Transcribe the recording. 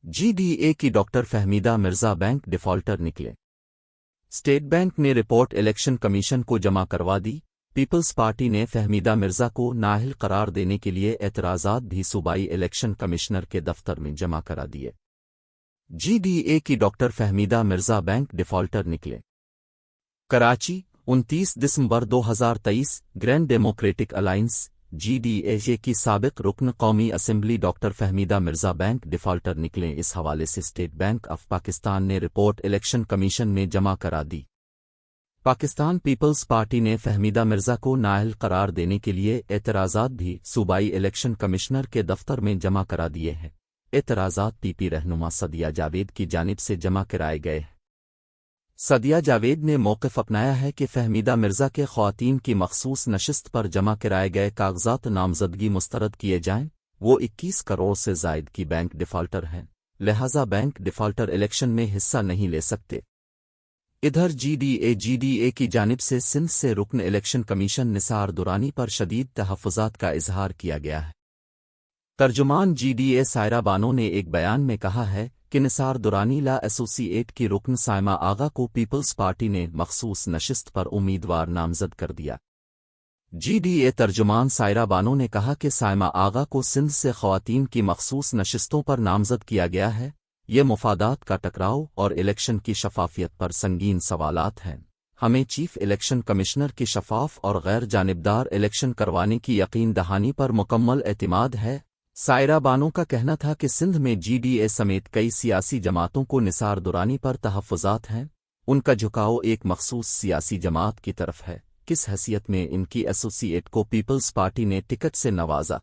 G D A کی doctor Fahmida Mirza bank defaulter نکلے۔ State bank نے رپورٹ الیکشن کمیشن کو جمع کروا دی۔ پیپلز پارٹی نے فہمیدہ مرزا کو نااہل قرار دینے کے لیے اعتراضات بھی صوبائی الیکشن کمشنر کے دفتر میں جمع کرا دیے۔ جی ڈی اے کی doctor Fahmida Mirza bank defaulter نکلے۔ کراچی 29 دسمبر 2023 grand democratic alliance G D A کی سابق رکن قومی assembly doctor Fahmida Mirza bank defaulter نکلیں۔ اس حوالے سے اسٹیٹ بینک آف پاکستان نے رپورٹ الیکشن کمیشن میں جمع کرا دی۔ پاکستان پیپلز پارٹی نے فہمیدہ مرزا کو نااہل قرار دینے کے لیے اعتراضات بھی صوبائی الیکشن کمشنر کے دفتر میں جمع کرا دیے ہیں۔ اعتراضات پی پی رہنما سعدیہ جاوید کی جانب سے جمع کرائے گئے ہیں۔ سعدیہ جاوید نے موقف اپنایا ہے کہ فہمیدہ مرزا کے خواتین کی مخصوص نشست پر جمع کرائے گئے کاغذات نامزدگی مسترد کیے جائیں۔ وہ 21 کروڑ سے زائد کی بینک ڈیفالٹر ہیں، لہذا بینک ڈیفالٹر الیکشن میں حصہ نہیں لے سکتے۔ ادھر جی ڈی اے کی جانب سے سندھ سے رکن الیکشن کمیشن نثار درانی پر شدید تحفظات کا اظہار کیا گیا ہے۔ ترجمان G D A Saira Bano نے ایک بیان میں کہا ہے کہ نثار درانی لا ایسوسی ایٹ کی رکن سائمہ آغا کو پیپلز پارٹی نے مخصوص نشست پر امیدوار نامزد کر دیا۔ جی ڈی اے ترجمان سائرہ بانو نے کہا کہ سائمہ آغا کو سندھ سے خواتین کی مخصوص نشستوں پر نامزد کیا گیا ہے۔ یہ مفادات کا ٹکراؤ اور الیکشن کی شفافیت پر سنگین سوالات ہیں۔ ہمیں چیف الیکشن کمشنر کی شفاف اور غیر جانبدار الیکشن کروانے کی یقین دہانی پر مکمل اعتماد ہے۔ سائرہ بانو کا کہنا تھا کہ سندھ میں جی ڈی اے سمیت کئی سیاسی جماعتوں کو نثار درانی پر تحفظات ہیں۔ ان کا جھکاؤ ایک مخصوص سیاسی جماعت کی طرف ہے۔ کس حیثیت میں ان کی ایسوسی ایٹ کو پیپلز پارٹی نے ٹکٹ سے نوازا؟